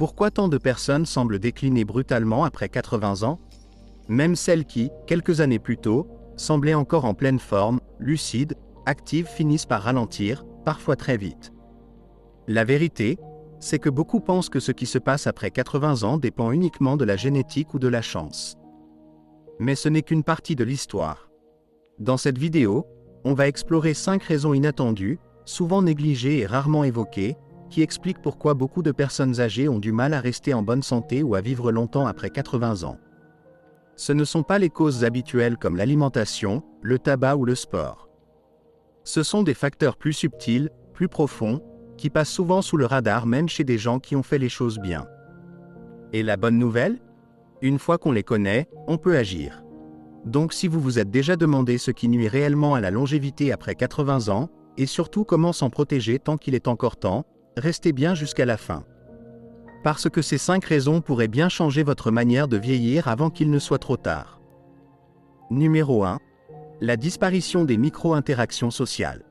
Pourquoi tant de personnes semblent décliner brutalement après 80 ans? Même celles qui, quelques années plus tôt, semblaient encore en pleine forme, lucides, actives finissent par ralentir, parfois très vite. La vérité, c'est que beaucoup pensent que ce qui se passe après 80 ans dépend uniquement de la génétique ou de la chance. Mais ce n'est qu'une partie de l'histoire. Dans cette vidéo, on va explorer 5 raisons inattendues, souvent négligées et rarement évoquées, qui expliquent pourquoi beaucoup de personnes âgées ont du mal à rester en bonne santé ou à vivre longtemps après 80 ans. Ce ne sont pas les causes habituelles comme l'alimentation, le tabac ou le sport. Ce sont des facteurs plus subtils, plus profonds, qui passent souvent sous le radar même chez des gens qui ont fait les choses bien. Et la bonne nouvelle? Une fois qu'on les connaît, on peut agir. Donc si vous vous êtes déjà demandé ce qui nuit réellement à la longévité après 80 ans, et surtout comment s'en protéger tant qu'il est encore temps, restez bien jusqu'à la fin. Parce que ces 5 raisons pourraient bien changer votre manière de vieillir avant qu'il ne soit trop tard. Numéro 1. La disparition des micro-interactions sociales.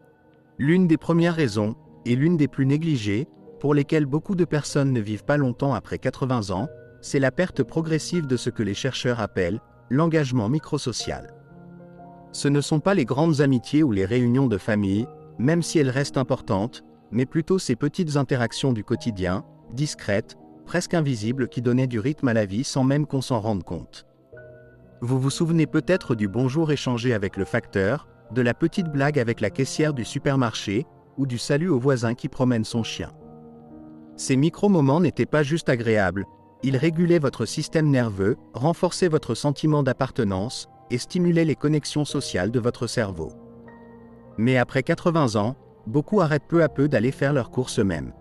L'une des premières raisons, et l'une des plus négligées, pour lesquelles beaucoup de personnes ne vivent pas longtemps après 80 ans, c'est la perte progressive de ce que les chercheurs appellent l'engagement microsocial. Ce ne sont pas les grandes amitiés ou les réunions de famille, même si elles restent importantes, mais plutôt ces petites interactions du quotidien, discrètes, presque invisibles qui donnaient du rythme à la vie sans même qu'on s'en rende compte. Vous vous souvenez peut-être du bonjour échangé avec le facteur, de la petite blague avec la caissière du supermarché, ou du salut au voisin qui promène son chien. Ces micro-moments n'étaient pas juste agréables, ils régulaient votre système nerveux, renforçaient votre sentiment d'appartenance, et stimulaient les connexions sociales de votre cerveau. Mais après 80 ans, beaucoup arrêtent peu à peu d'aller faire leurs courses eux-mêmes.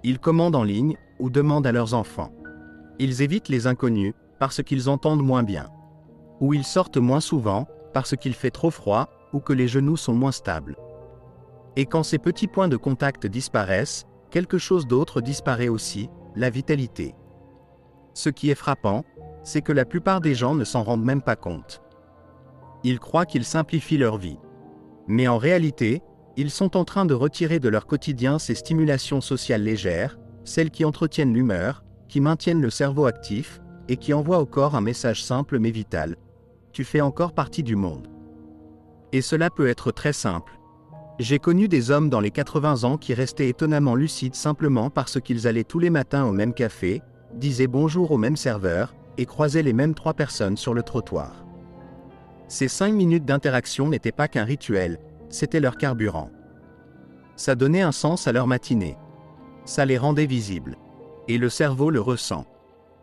Ils commandent en ligne, ou demandent à leurs enfants. Ils évitent les inconnus, parce qu'ils entendent moins bien. Ou ils sortent moins souvent, parce qu'il fait trop froid, ou que les genoux sont moins stables. Et quand ces petits points de contact disparaissent, quelque chose d'autre disparaît aussi, la vitalité. Ce qui est frappant, c'est que la plupart des gens ne s'en rendent même pas compte. Ils croient qu'ils simplifient leur vie. Mais en réalité, ils sont en train de retirer de leur quotidien ces stimulations sociales légères, celles qui entretiennent l'humeur, qui maintiennent le cerveau actif, et qui envoient au corps un message simple mais vital. Tu fais encore partie du monde. Et cela peut être très simple. J'ai connu des hommes dans les 80 ans qui restaient étonnamment lucides simplement parce qu'ils allaient tous les matins au même café, disaient bonjour au même serveur, et croisaient les mêmes 3 personnes sur le trottoir. Ces 5 minutes d'interaction n'étaient pas qu'un rituel, c'était leur carburant. Ça donnait un sens à leur matinée. Ça les rendait visibles. Et le cerveau le ressent.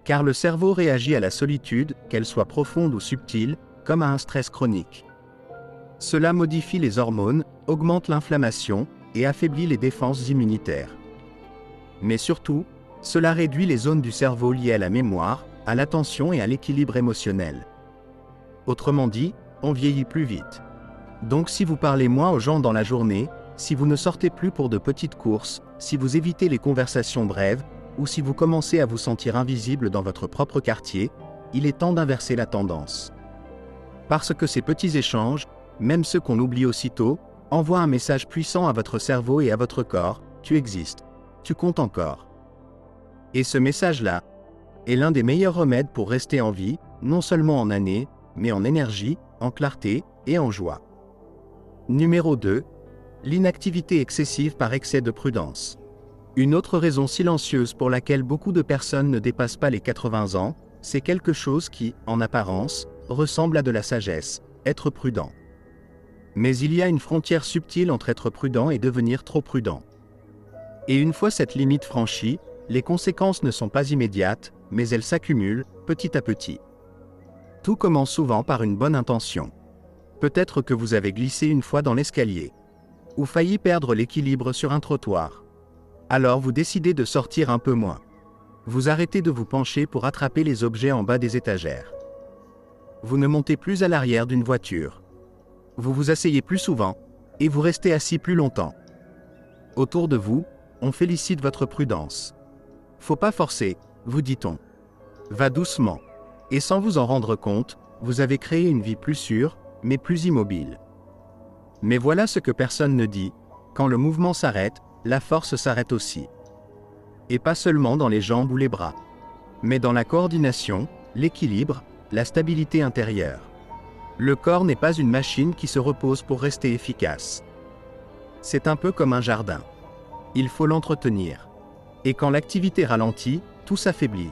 Car le cerveau réagit à la solitude, qu'elle soit profonde ou subtile, comme à un stress chronique. Cela modifie les hormones, augmente l'inflammation, et affaiblit les défenses immunitaires. Mais surtout, cela réduit les zones du cerveau liées à la mémoire, à l'attention et à l'équilibre émotionnel. Autrement dit, on vieillit plus vite. Donc si vous parlez moins aux gens dans la journée, si vous ne sortez plus pour de petites courses, si vous évitez les conversations brèves, ou si vous commencez à vous sentir invisible dans votre propre quartier, il est temps d'inverser la tendance. Parce que ces petits échanges, même ceux qu'on oublie aussitôt, envoient un message puissant à votre cerveau et à votre corps, tu existes, tu comptes encore. Et ce message-là est l'un des meilleurs remèdes pour rester en vie, non seulement en années, mais en énergie, en clarté et en joie. Numéro 2. L'inactivité excessive par excès de prudence. Une autre raison silencieuse pour laquelle beaucoup de personnes ne dépassent pas les 80 ans, c'est quelque chose qui, en apparence, ressemble à de la sagesse, être prudent. Mais il y a une frontière subtile entre être prudent et devenir trop prudent. Et une fois cette limite franchie, les conséquences ne sont pas immédiates, mais elles s'accumulent, petit à petit. Tout commence souvent par une bonne intention. Peut-être que vous avez glissé une fois dans l'escalier, ou failli perdre l'équilibre sur un trottoir. Alors vous décidez de sortir un peu moins. Vous arrêtez de vous pencher pour attraper les objets en bas des étagères. Vous ne montez plus à l'arrière d'une voiture. Vous vous asseyez plus souvent, et vous restez assis plus longtemps. Autour de vous, on félicite votre prudence. Faut pas forcer, vous dit-on. Va doucement. Et sans vous en rendre compte, vous avez créé une vie plus sûre, mais plus immobile. Mais voilà ce que personne ne dit, quand le mouvement s'arrête, la force s'arrête aussi. Et pas seulement dans les jambes ou les bras, mais dans la coordination, l'équilibre, la stabilité intérieure. Le corps n'est pas une machine qui se repose pour rester efficace. C'est un peu comme un jardin. Il faut l'entretenir. Et quand l'activité ralentit, tout s'affaiblit.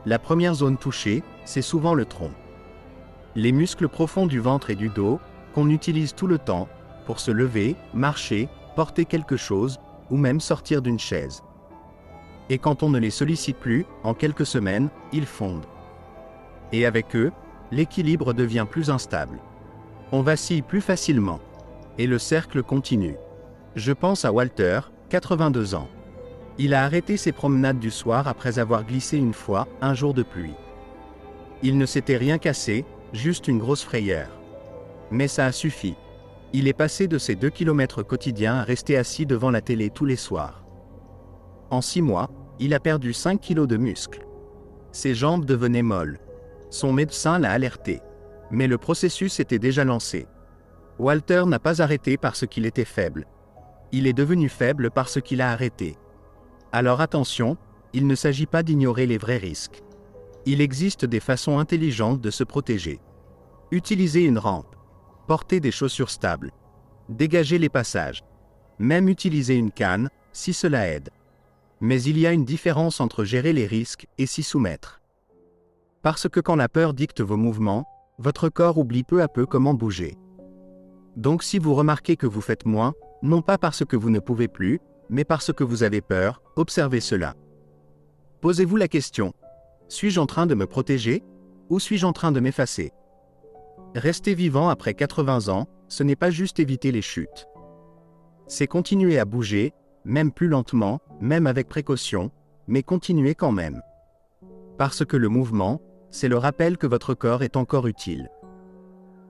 La première zone touchée, c'est souvent le tronc. Les muscles profonds du ventre et du dos, qu'on utilise tout le temps, pour se lever, marcher, porter quelque chose, ou même sortir d'une chaise. Et quand on ne les sollicite plus, en quelques semaines, ils fondent. Et avec eux, l'équilibre devient plus instable. On vacille plus facilement. Et le cercle continue. Je pense à Walter, 82 ans. Il a arrêté ses promenades du soir après avoir glissé une fois, un jour de pluie. Il ne s'était rien cassé, juste une grosse frayeur. Mais ça a suffi. Il est passé de ses 2 km quotidiens à rester assis devant la télé tous les soirs. En 6 mois, il a perdu 5 kilos de muscles. Ses jambes devenaient molles. Son médecin l'a alerté. Mais le processus était déjà lancé. Walter n'a pas arrêté parce qu'il était faible. Il est devenu faible parce qu'il a arrêté. Alors attention, il ne s'agit pas d'ignorer les vrais risques. Il existe des façons intelligentes de se protéger. Utilisez une rampe. Portez des chaussures stables. Dégagez les passages. Même utiliser une canne, si cela aide. Mais il y a une différence entre gérer les risques et s'y soumettre. Parce que quand la peur dicte vos mouvements, votre corps oublie peu à peu comment bouger. Donc si vous remarquez que vous faites moins, non pas parce que vous ne pouvez plus, mais parce que vous avez peur, observez cela. Posez-vous la question, suis-je en train de me protéger, ou suis-je en train de m'effacer? Rester vivant après 80 ans, ce n'est pas juste éviter les chutes. C'est continuer à bouger, même plus lentement, même avec précaution, mais continuer quand même. Parce que le mouvement, c'est le rappel que votre corps est encore utile.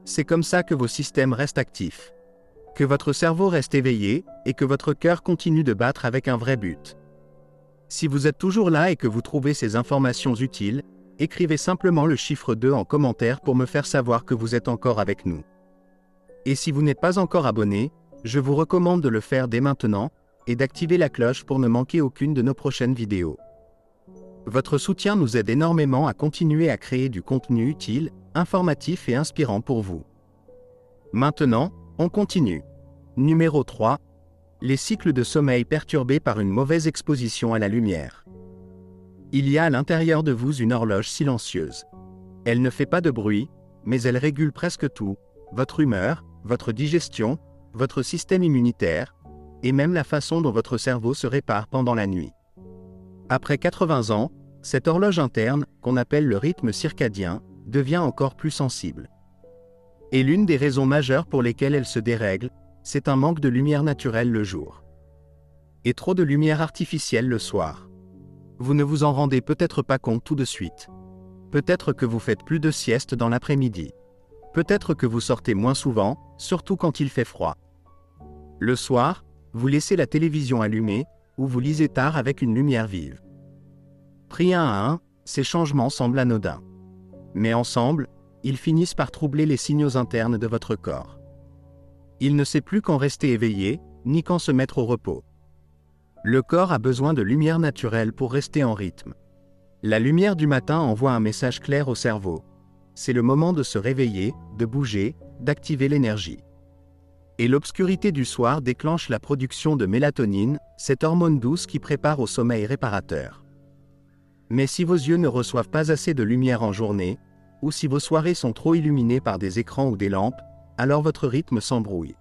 C'est comme ça que vos systèmes restent actifs. Que votre cerveau reste éveillé, et que votre cœur continue de battre avec un vrai but. Si vous êtes toujours là et que vous trouvez ces informations utiles, écrivez simplement le chiffre 2 en commentaire pour me faire savoir que vous êtes encore avec nous. Et si vous n'êtes pas encore abonné, je vous recommande de le faire dès maintenant, et d'activer la cloche pour ne manquer aucune de nos prochaines vidéos. Votre soutien nous aide énormément à continuer à créer du contenu utile, informatif et inspirant pour vous. Maintenant, on continue. Numéro 3. Les cycles de sommeil perturbés par une mauvaise exposition à la lumière. Il y a à l'intérieur de vous une horloge silencieuse. Elle ne fait pas de bruit, mais elle régule presque tout, votre humeur, votre digestion, votre système immunitaire, et même la façon dont votre cerveau se répare pendant la nuit. Après 80 ans, cette horloge interne, qu'on appelle le rythme circadien, devient encore plus sensible. Et l'une des raisons majeures pour lesquelles elle se dérègle, c'est un manque de lumière naturelle le jour. Et trop de lumière artificielle le soir. Vous ne vous en rendez peut-être pas compte tout de suite. Peut-être que vous faites plus de sieste dans l'après-midi. Peut-être que vous sortez moins souvent, surtout quand il fait froid. Le soir, vous laissez la télévision allumée, ou vous lisez tard avec une lumière vive. Pris un à un, ces changements semblent anodins. Mais ensemble, ils finissent par troubler les signaux internes de votre corps. Il ne sait plus quand rester éveillé, ni quand se mettre au repos. Le corps a besoin de lumière naturelle pour rester en rythme. La lumière du matin envoie un message clair au cerveau. C'est le moment de se réveiller, de bouger, d'activer l'énergie. Et l'obscurité du soir déclenche la production de mélatonine, cette hormone douce qui prépare au sommeil réparateur. Mais si vos yeux ne reçoivent pas assez de lumière en journée, ou si vos soirées sont trop illuminées par des écrans ou des lampes, alors votre rythme s'embrouille.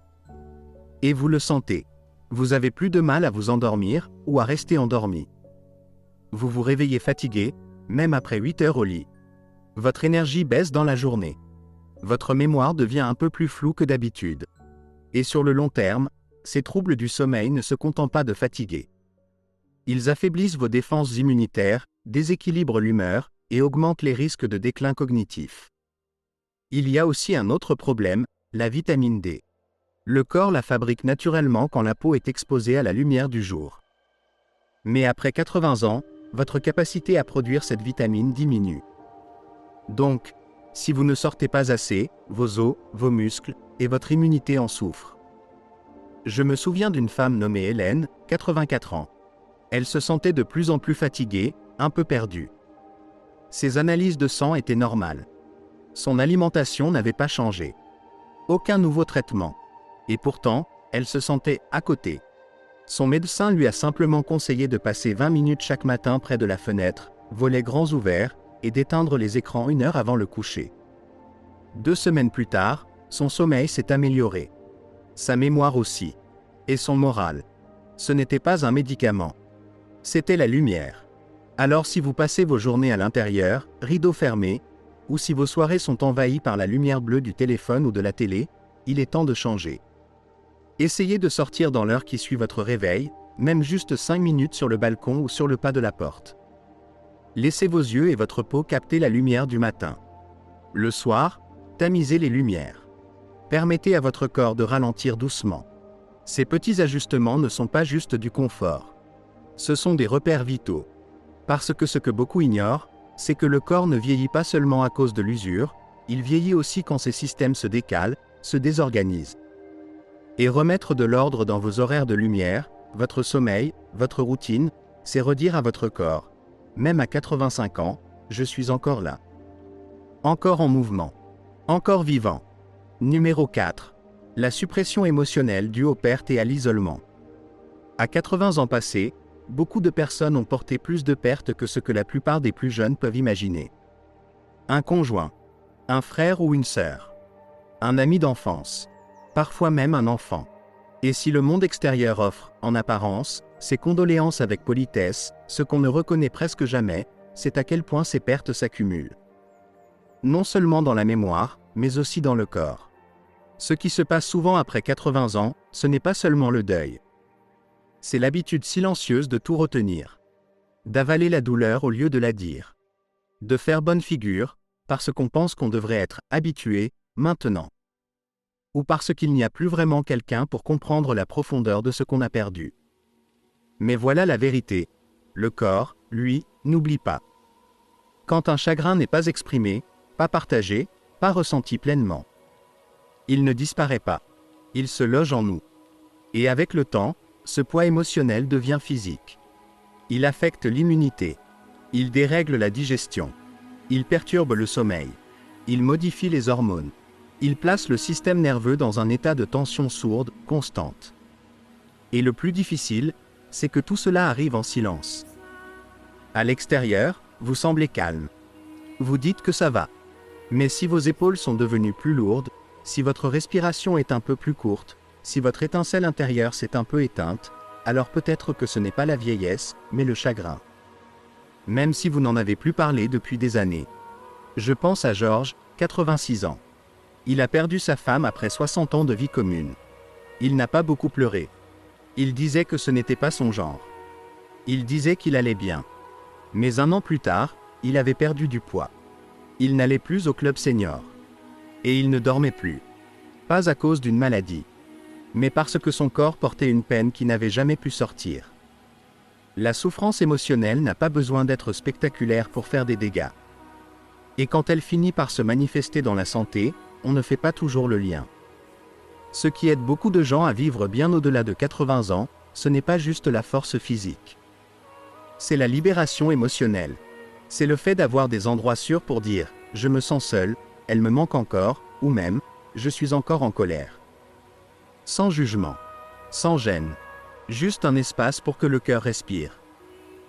Et vous le sentez. Vous avez plus de mal à vous endormir, ou à rester endormi. Vous vous réveillez fatigué, même après 8 heures au lit. Votre énergie baisse dans la journée. Votre mémoire devient un peu plus floue que d'habitude. Et sur le long terme, ces troubles du sommeil ne se contentent pas de fatiguer. Ils affaiblissent vos défenses immunitaires, déséquilibrent l'humeur, et augmentent les risques de déclin cognitif. Il y a aussi un autre problème, la vitamine D. Le corps la fabrique naturellement quand la peau est exposée à la lumière du jour. Mais après 80 ans, votre capacité à produire cette vitamine diminue. Donc, si vous ne sortez pas assez, vos os, vos muscles, et votre immunité en souffrent. Je me souviens d'une femme nommée Hélène, 84 ans. Elle se sentait de plus en plus fatiguée, un peu perdue. Ses analyses de sang étaient normales. Son alimentation n'avait pas changé. Aucun nouveau traitement. Et pourtant, elle se sentait à côté. Son médecin lui a simplement conseillé de passer 20 minutes chaque matin près de la fenêtre, volets grands ouverts, et d'éteindre les écrans 1 heure avant le coucher. 2 semaines plus tard, son sommeil s'est amélioré. Sa mémoire aussi. Et son moral. Ce n'était pas un médicament. C'était la lumière. Alors si vous passez vos journées à l'intérieur, rideaux fermés, ou si vos soirées sont envahies par la lumière bleue du téléphone ou de la télé, il est temps de changer. Essayez de sortir dans l'heure qui suit votre réveil, même juste 5 minutes sur le balcon ou sur le pas de la porte. Laissez vos yeux et votre peau capter la lumière du matin. Le soir, tamisez les lumières. Permettez à votre corps de ralentir doucement. Ces petits ajustements ne sont pas juste du confort. Ce sont des repères vitaux. Parce que ce que beaucoup ignorent, c'est que le corps ne vieillit pas seulement à cause de l'usure, il vieillit aussi quand ses systèmes se décalent, se désorganisent. Et remettre de l'ordre dans vos horaires de lumière, votre sommeil, votre routine, c'est redire à votre corps, même à 85 ans, je suis encore là. Encore en mouvement. Encore vivant. Numéro 4. La suppression émotionnelle due aux pertes et à l'isolement. À 80 ans passés, beaucoup de personnes ont porté plus de pertes que ce que la plupart des plus jeunes peuvent imaginer. Un conjoint, un frère ou une sœur, un ami d'enfance, parfois même un enfant. Et si le monde extérieur offre, en apparence, ses condoléances avec politesse, ce qu'on ne reconnaît presque jamais, c'est à quel point ces pertes s'accumulent. Non seulement dans la mémoire, mais aussi dans le corps. Ce qui se passe souvent après 80 ans, ce n'est pas seulement le deuil. C'est l'habitude silencieuse de tout retenir. D'avaler la douleur au lieu de la dire. De faire bonne figure, parce qu'on pense qu'on devrait être habitué, maintenant. Ou parce qu'il n'y a plus vraiment quelqu'un pour comprendre la profondeur de ce qu'on a perdu. Mais voilà la vérité. Le corps, lui, n'oublie pas. Quand un chagrin n'est pas exprimé, pas partagé, pas ressenti pleinement, il ne disparaît pas. Il se loge en nous. Et avec le temps, ce poids émotionnel devient physique. Il affecte l'immunité. Il dérègle la digestion. Il perturbe le sommeil. Il modifie les hormones. Il place le système nerveux dans un état de tension sourde, constante. Et le plus difficile, c'est que tout cela arrive en silence. À l'extérieur, vous semblez calme. Vous dites que ça va. Mais si vos épaules sont devenues plus lourdes, si votre respiration est un peu plus courte, si votre étincelle intérieure s'est un peu éteinte, alors peut-être que ce n'est pas la vieillesse, mais le chagrin. Même si vous n'en avez plus parlé depuis des années. Je pense à Georges, 86 ans. Il a perdu sa femme après 60 ans de vie commune. Il n'a pas beaucoup pleuré. Il disait que ce n'était pas son genre. Il disait qu'il allait bien. Mais 1 an plus tard, il avait perdu du poids. Il n'allait plus au club senior. Et il ne dormait plus. Pas à cause d'une maladie. Mais parce que son corps portait une peine qui n'avait jamais pu sortir. La souffrance émotionnelle n'a pas besoin d'être spectaculaire pour faire des dégâts. Et quand elle finit par se manifester dans la santé, on ne fait pas toujours le lien. Ce qui aide beaucoup de gens à vivre bien au-delà de 80 ans, ce n'est pas juste la force physique. C'est la libération émotionnelle. C'est le fait d'avoir des endroits sûrs pour dire « je me sens seul, elle me manque encore » ou même « je suis encore en colère ». Sans jugement, sans gêne, juste un espace pour que le cœur respire.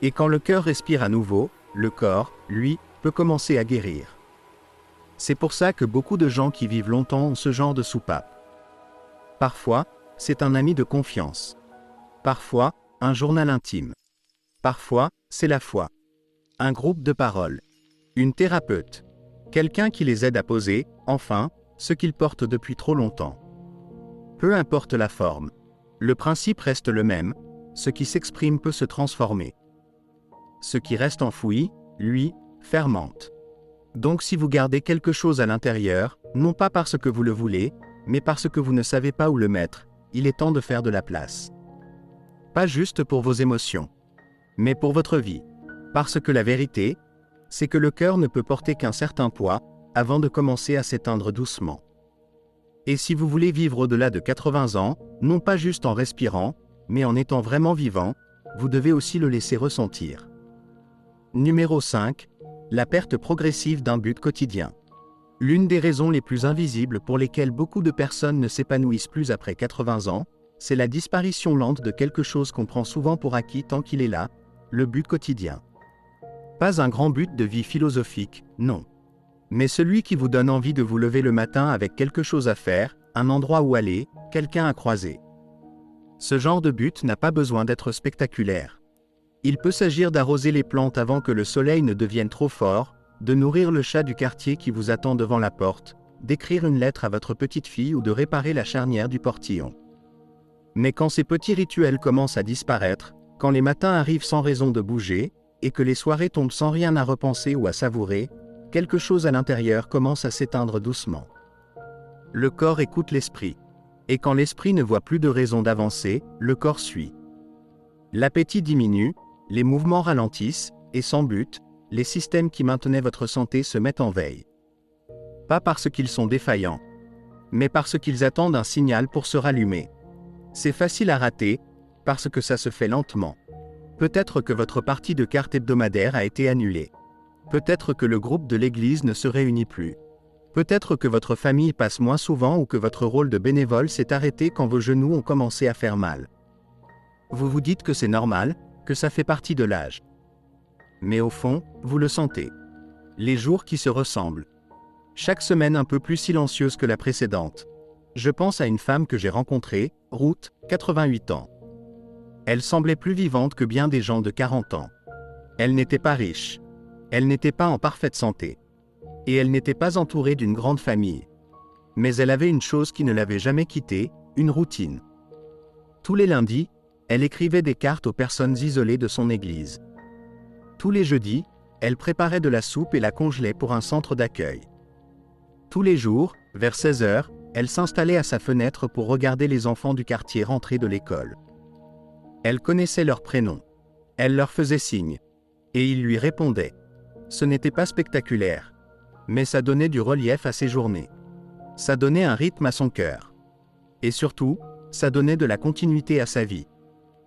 Et quand le cœur respire à nouveau, le corps, lui, peut commencer à guérir. C'est pour ça que beaucoup de gens qui vivent longtemps ont ce genre de soupape. Parfois, c'est un ami de confiance. Parfois, un journal intime. Parfois, c'est la foi. Un groupe de parole. Une thérapeute. Quelqu'un qui les aide à poser, enfin, ce qu'ils portent depuis trop longtemps. Peu importe la forme. Le principe reste le même, ce qui s'exprime peut se transformer. Ce qui reste enfoui, lui, fermente. Donc si vous gardez quelque chose à l'intérieur, non pas parce que vous le voulez, mais parce que vous ne savez pas où le mettre, il est temps de faire de la place. Pas juste pour vos émotions, mais pour votre vie. Parce que la vérité, c'est que le cœur ne peut porter qu'un certain poids, avant de commencer à s'éteindre doucement. Et si vous voulez vivre au-delà de 80 ans, non pas juste en respirant, mais en étant vraiment vivant, vous devez aussi le laisser ressentir. Numéro 5. La perte progressive d'un but quotidien. L'une des raisons les plus invisibles pour lesquelles beaucoup de personnes ne s'épanouissent plus après 80 ans, c'est la disparition lente de quelque chose qu'on prend souvent pour acquis tant qu'il est là, le but quotidien. Pas un grand but de vie philosophique, non. Mais celui qui vous donne envie de vous lever le matin avec quelque chose à faire, un endroit où aller, quelqu'un à croiser. Ce genre de but n'a pas besoin d'être spectaculaire. Il peut s'agir d'arroser les plantes avant que le soleil ne devienne trop fort, de nourrir le chat du quartier qui vous attend devant la porte, d'écrire une lettre à votre petite fille ou de réparer la charnière du portillon. Mais quand ces petits rituels commencent à disparaître, quand les matins arrivent sans raison de bouger, et que les soirées tombent sans rien à repenser ou à savourer, quelque chose à l'intérieur commence à s'éteindre doucement. Le corps écoute l'esprit. Et quand l'esprit ne voit plus de raison d'avancer, le corps suit. L'appétit diminue, les mouvements ralentissent, et sans but, les systèmes qui maintenaient votre santé se mettent en veille. Pas parce qu'ils sont défaillants, mais parce qu'ils attendent un signal pour se rallumer. C'est facile à rater, parce que ça se fait lentement. Peut-être que votre partie de cartes hebdomadaire a été annulée. Peut-être que le groupe de l'église ne se réunit plus. Peut-être que votre famille passe moins souvent ou que votre rôle de bénévole s'est arrêté quand vos genoux ont commencé à faire mal. Vous vous dites que c'est normal, que ça fait partie de l'âge. Mais au fond, vous le sentez. Les jours qui se ressemblent. Chaque semaine un peu plus silencieuse que la précédente. Je pense à une femme que j'ai rencontrée, Ruth, 88 ans. Elle semblait plus vivante que bien des gens de 40 ans. Elle n'était pas riche. Elle n'était pas en parfaite santé. Et elle n'était pas entourée d'une grande famille. Mais elle avait une chose qui ne l'avait jamais quittée, une routine. Tous les lundis, elle écrivait des cartes aux personnes isolées de son église. Tous les jeudis, elle préparait de la soupe et la congelait pour un centre d'accueil. Tous les jours, vers 16 h, elle s'installait à sa fenêtre pour regarder les enfants du quartier rentrer de l'école. Elle connaissait leurs prénoms. Elle leur faisait signe. Et ils lui répondaient. Ce n'était pas spectaculaire. Mais ça donnait du relief à ses journées. Ça donnait un rythme à son cœur. Et surtout, ça donnait de la continuité à sa vie.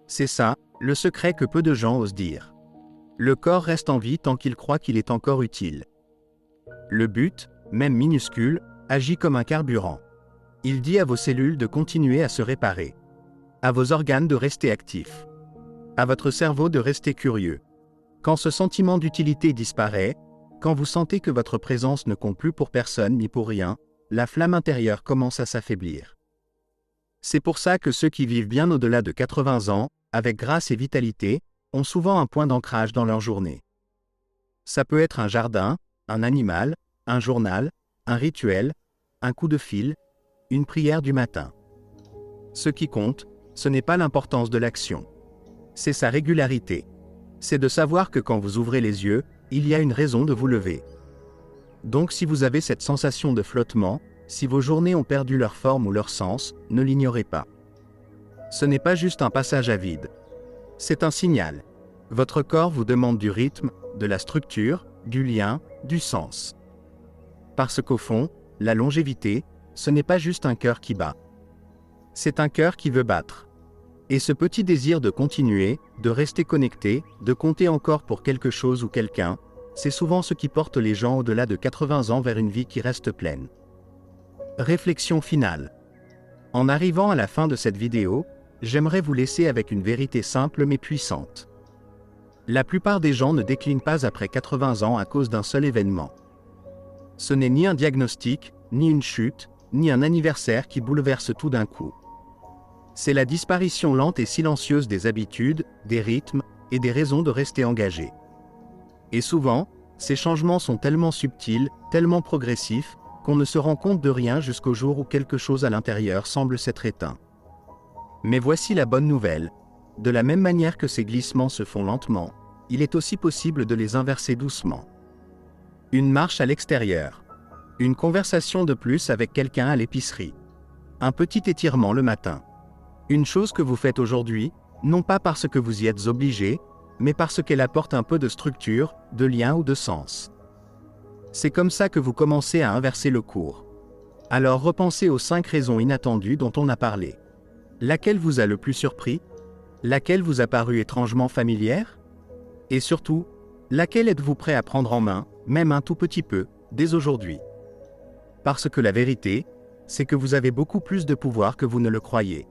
C'est ça, le secret que peu de gens osent dire. Le corps reste en vie tant qu'il croit qu'il est encore utile. Le but, même minuscule, agit comme un carburant. Il dit à vos cellules de continuer à se réparer. À vos organes de rester actifs. À votre cerveau de rester curieux. Quand ce sentiment d'utilité disparaît, quand vous sentez que votre présence ne compte plus pour personne ni pour rien, la flamme intérieure commence à s'affaiblir. C'est pour ça que ceux qui vivent bien au-delà de 80 ans, avec grâce et vitalité, ont souvent un point d'ancrage dans leur journée. Ça peut être un jardin, un animal, un journal, un rituel, un coup de fil, une prière du matin. Ce qui compte, ce n'est pas l'importance de l'action. C'est sa régularité. C'est de savoir que quand vous ouvrez les yeux, il y a une raison de vous lever. Donc si vous avez cette sensation de flottement, si vos journées ont perdu leur forme ou leur sens, ne l'ignorez pas. Ce n'est pas juste un passage à vide. C'est un signal. Votre corps vous demande du rythme, de la structure, du lien, du sens. Parce qu'au fond, la longévité, ce n'est pas juste un cœur qui bat. C'est un cœur qui veut battre. Et ce petit désir de continuer, de rester connecté, de compter encore pour quelque chose ou quelqu'un, c'est souvent ce qui porte les gens au-delà de 80 ans vers une vie qui reste pleine. Réflexion finale. En arrivant à la fin de cette vidéo, j'aimerais vous laisser avec une vérité simple mais puissante. La plupart des gens ne déclinent pas après 80 ans à cause d'un seul événement. Ce n'est ni un diagnostic, ni une chute, ni un anniversaire qui bouleverse tout d'un coup. C'est la disparition lente et silencieuse des habitudes, des rythmes, et des raisons de rester engagé. Et souvent, ces changements sont tellement subtils, tellement progressifs, qu'on ne se rend compte de rien jusqu'au jour où quelque chose à l'intérieur semble s'être éteint. Mais voici la bonne nouvelle. De la même manière que ces glissements se font lentement, il est aussi possible de les inverser doucement. Une marche à l'extérieur. Une conversation de plus avec quelqu'un à l'épicerie. Un petit étirement le matin. Une chose que vous faites aujourd'hui, non pas parce que vous y êtes obligé, mais parce qu'elle apporte un peu de structure, de lien ou de sens. C'est comme ça que vous commencez à inverser le cours. Alors repensez aux 5 raisons inattendues dont on a parlé. Laquelle vous a le plus surpris ? Laquelle vous a paru étrangement familière? Et surtout, laquelle êtes-vous prêt à prendre en main, même un tout petit peu, dès aujourd'hui? Parce que la vérité, c'est que vous avez beaucoup plus de pouvoir que vous ne le croyez.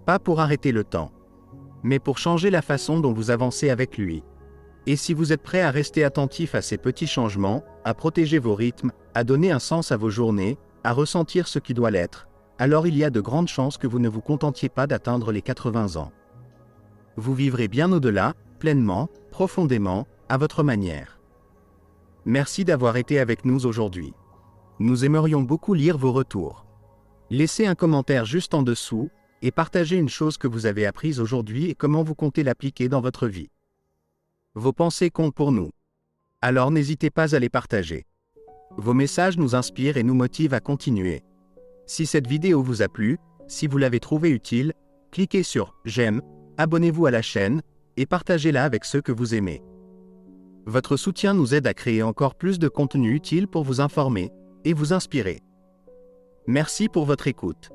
Pas pour arrêter le temps, mais pour changer la façon dont vous avancez avec lui. Et si vous êtes prêt à rester attentif à ces petits changements, à protéger vos rythmes, à donner un sens à vos journées, à ressentir ce qui doit l'être, alors il y a de grandes chances que vous ne vous contentiez pas d'atteindre les 80 ans. Vous vivrez bien au-delà, pleinement, profondément, à votre manière. Merci d'avoir été avec nous aujourd'hui. Nous aimerions beaucoup lire vos retours. Laissez un commentaire juste en dessous, et partagez une chose que vous avez apprise aujourd'hui et comment vous comptez l'appliquer dans votre vie. Vos pensées comptent pour nous. Alors n'hésitez pas à les partager. Vos messages nous inspirent et nous motivent à continuer. Si cette vidéo vous a plu, si vous l'avez trouvée utile, cliquez sur « J'aime », abonnez-vous à la chaîne, et partagez-la avec ceux que vous aimez. Votre soutien nous aide à créer encore plus de contenu utile pour vous informer et vous inspirer. Merci pour votre écoute.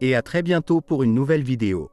Et à très bientôt pour une nouvelle vidéo.